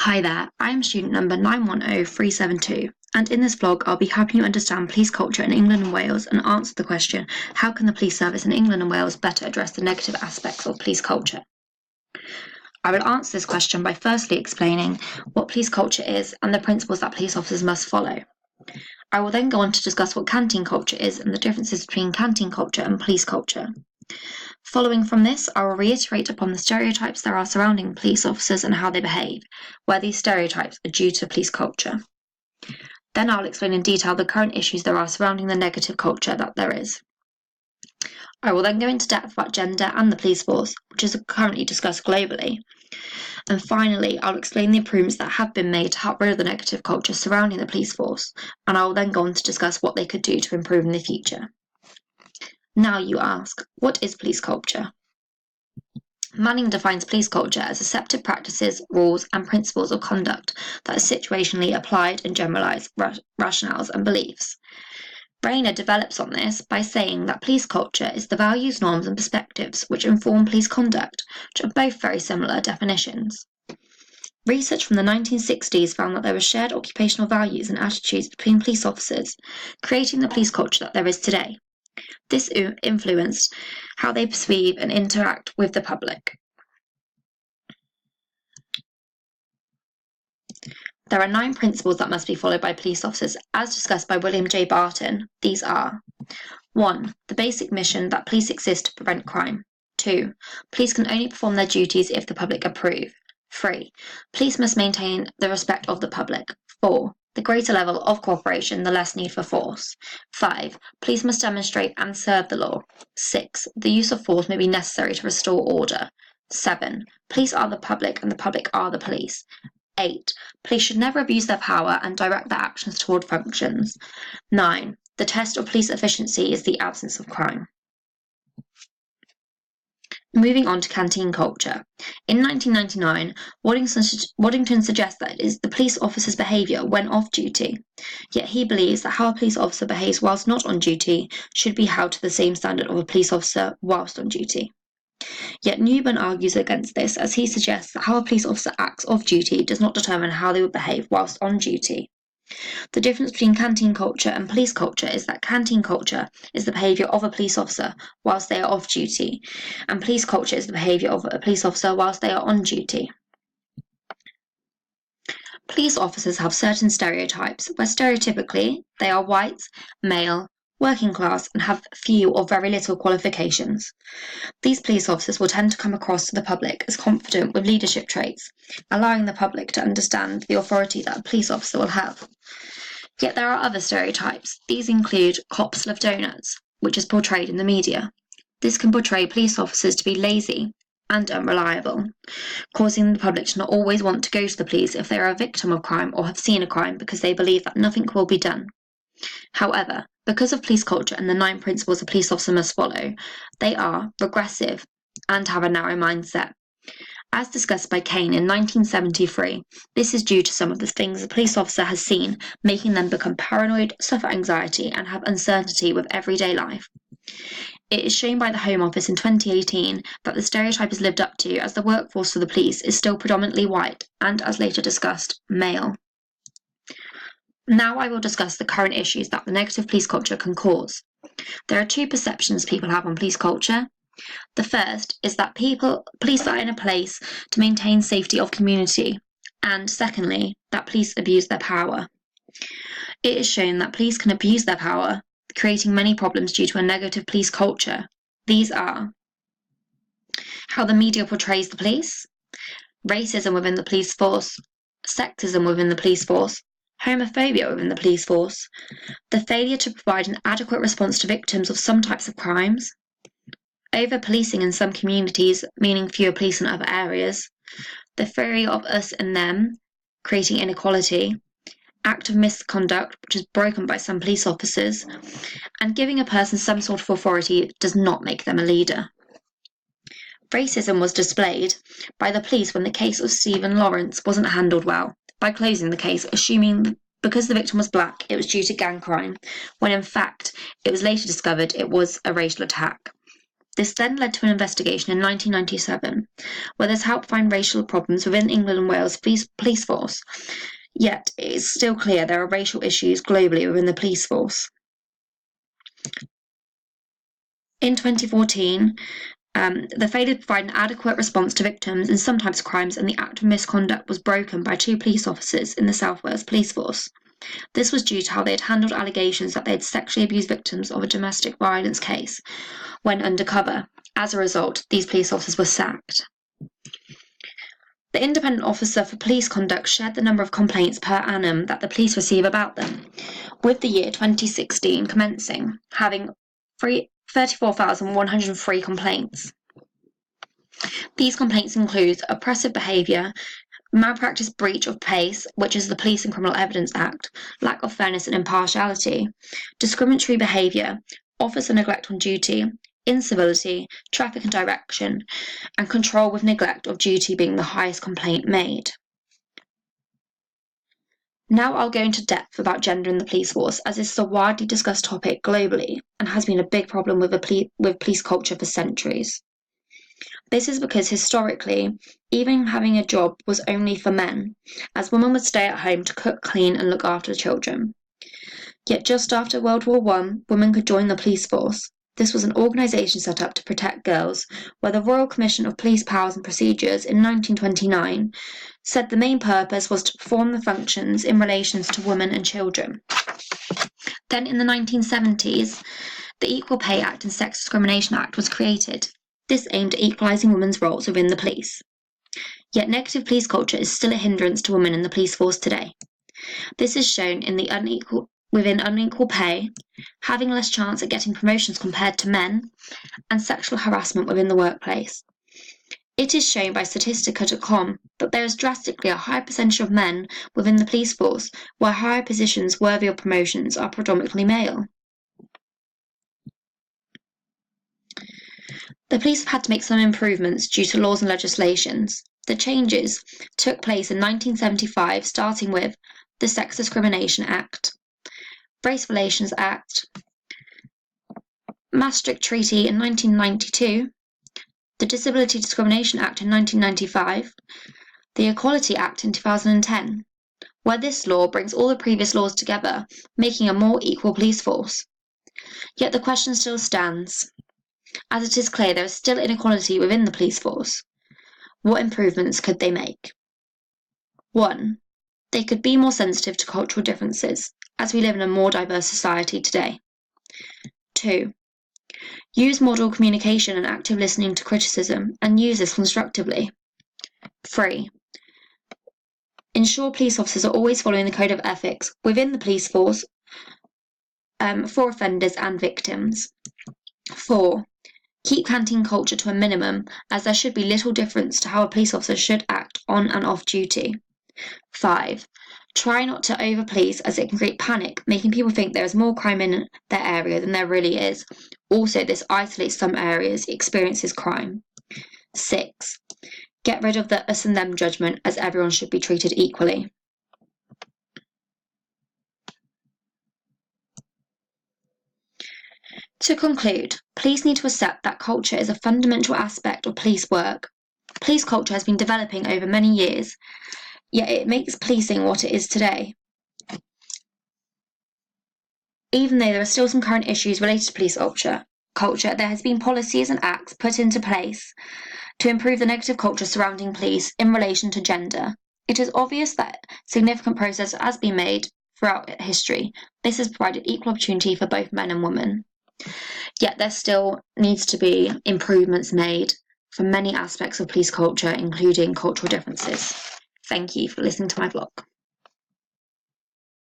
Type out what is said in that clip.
Hi there, I am student number 910372, and in this vlog I'll be helping you understand police culture in England and Wales and answer the question, how can the police service in England and Wales better address the negative aspects of police culture? I will answer this question by firstly explaining what police culture is and the principles that police officers must follow. I will then go on to discuss what canteen culture is and the differences between canteen culture and police culture. Following from this, I will reiterate upon the stereotypes there are surrounding police officers and how they behave, where these stereotypes are due to police culture. Then I'll explain in detail the current issues there are surrounding the negative culture that there is. I will then go into depth about gender and the police force, which is currently discussed globally. And finally, I'll explain the improvements that have been made to help rid of the negative culture surrounding the police force, and I will then go on to discuss what they could do to improve in the future. Now you ask, what is police culture? Manning defines police culture as accepted practices, rules, and principles of conduct that are situationally applied and generalised rationales and beliefs. Rayner develops on this by saying that police culture is the values, norms, and perspectives which inform police conduct, which are both very similar definitions. Research from the 1960s found that there were shared occupational values and attitudes between police officers, creating the police culture that there is today. This influenced how they perceive and interact with the public. There are 9 principles that must be followed by police officers, as discussed by William J. Barton. These are: 1. The basic mission that police exist to prevent crime. 2. Police can only perform their duties if the public approve. 3. Police must maintain the respect of the public. 4. The greater level of cooperation, the less need for force. 5. Police must demonstrate and serve the law. 6. The use of force may be necessary to restore order. 7. Police are the public and the public are the police. 8. Police should never abuse their power and direct their actions toward functions. 9. The test of police efficiency is the absence of crime. Moving on to canteen culture. In 1999, Waddington suggests that it is the police officer's behaviour when off duty. Yet he believes that how a police officer behaves whilst not on duty should be held to the same standard of a police officer whilst on duty. Yet Newburn argues against this, as he suggests that how a police officer acts off duty does not determine how they would behave whilst on duty. The difference between canteen culture and police culture is that canteen culture is the behaviour of a police officer whilst they are off duty, and police culture is the behaviour of a police officer whilst they are on duty. Police officers have certain stereotypes, where stereotypically they are white, male, working class, and have few or very little qualifications. These police officers will tend to come across to the public as confident with leadership traits, allowing the public to understand the authority that a police officer will have. Yet there are other stereotypes. These include cops love donuts, which is portrayed in the media. This can portray police officers to be lazy and unreliable, causing the public to not always want to go to the police if they are a victim of crime or have seen a crime because they believe that nothing will be done. However, because of police culture and the 9 principles a police officer must follow, they are regressive and have a narrow mindset. As discussed by Kane in 1973, this is due to some of the things a police officer has seen, making them become paranoid, suffer anxiety, and have uncertainty with everyday life. It is shown by the Home Office in 2018 that the stereotype is lived up to, as the workforce for the police is still predominantly white and, as later discussed, male. Now I will discuss the current issues that the negative police culture can cause. There are 2 perceptions people have on police culture. The first is that police are in a place to maintain safety of community, and secondly, that police abuse their power. It is shown that police can abuse their power, creating many problems due to a negative police culture. These are how the media portrays the police, racism within the police force, sexism within the police force, homophobia within the police force, the failure to provide an adequate response to victims of some types of crimes, over-policing in some communities, meaning fewer police in other areas, the theory of us and them, creating inequality, active misconduct, which is broken by some police officers, and giving a person some sort of authority does not make them a leader. Racism was displayed by the police when the case of Stephen Lawrence wasn't handled well, by closing the case, assuming because the victim was black, it was due to gang crime, when in fact, it was later discovered it was a racial attack. This then led to an investigation in 1997, where this helped find racial problems within England and Wales police force. Yet, it is still clear there are racial issues globally within the police force. In 2014, the failure to provide an adequate response to victims in some types of crimes and the act of misconduct was broken by 2 police officers in the South Wales Police Force. This was due to how they had handled allegations that they had sexually abused victims of a domestic violence case when undercover. As a result, these police officers were sacked. The Independent Officer for Police Conduct shared the number of complaints per annum that the police receive about them, with the year 2016 commencing, having 34,103 complaints. These complaints include oppressive behaviour, malpractice, breach of PACE, which is the Police and Criminal Evidence Act, lack of fairness and impartiality, discriminatory behaviour, officer neglect on duty, incivility, traffic and direction, and control with neglect of duty being the highest complaint made. Now I'll go into depth about gender in the police force, as this is a widely discussed topic globally and has been a big problem with police culture for centuries. This is because historically, even having a job was only for men, as women would stay at home to cook, clean and look after the children. Yet just after World War I, women could join the police force. This was an organisation set up to protect girls, where the Royal Commission of Police Powers and Procedures in 1929 said the main purpose was to perform the functions in relation to women and children. Then in the 1970s, the Equal Pay Act and Sex Discrimination Act was created. This aimed at equalising women's roles within the police. Yet negative police culture is still a hindrance to women in the police force today. This is shown in within unequal pay, having less chance at getting promotions compared to men, and sexual harassment within the workplace. It is shown by Statistica.com that there is drastically a high percentage of men within the police force, where higher positions worthy of promotions are predominantly male. The police have had to make some improvements due to laws and legislations. The changes took place in 1975, starting with the Sex Discrimination Act, Race Relations Act, Maastricht Treaty in 1992, the Disability Discrimination Act in 1995, the Equality Act in 2010, where this law brings all the previous laws together, making a more equal police force. Yet the question still stands. As it is clear there is still inequality within the police force. What improvements could they make? 1. They could be more sensitive to cultural differences, as we live in a more diverse society today. 2. Use model communication and active listening to criticism, and use this constructively. 3. Ensure police officers are always following the code of ethics within the police force for offenders and victims. 4. Keep canteen culture to a minimum, as there should be little difference to how a police officer should act on and off duty. 5. Try not to over-police, as it can create panic, making people think there is more crime in their area than there really is. Also, this isolates some areas experiences crime. 6. Get rid of the us and them judgment, as everyone should be treated equally. To conclude, police need to accept that culture is a fundamental aspect of police work. Police culture has been developing over many years, yet it makes policing what it is today. Even though there are still some current issues related to police culture, there has been policies and acts put into place to improve the negative culture surrounding police in relation to gender. It is obvious that significant progress has been made throughout history. This has provided equal opportunity for both men and women. Yet there still needs to be improvements made for many aspects of police culture, including cultural differences. Thank you for listening to my blog.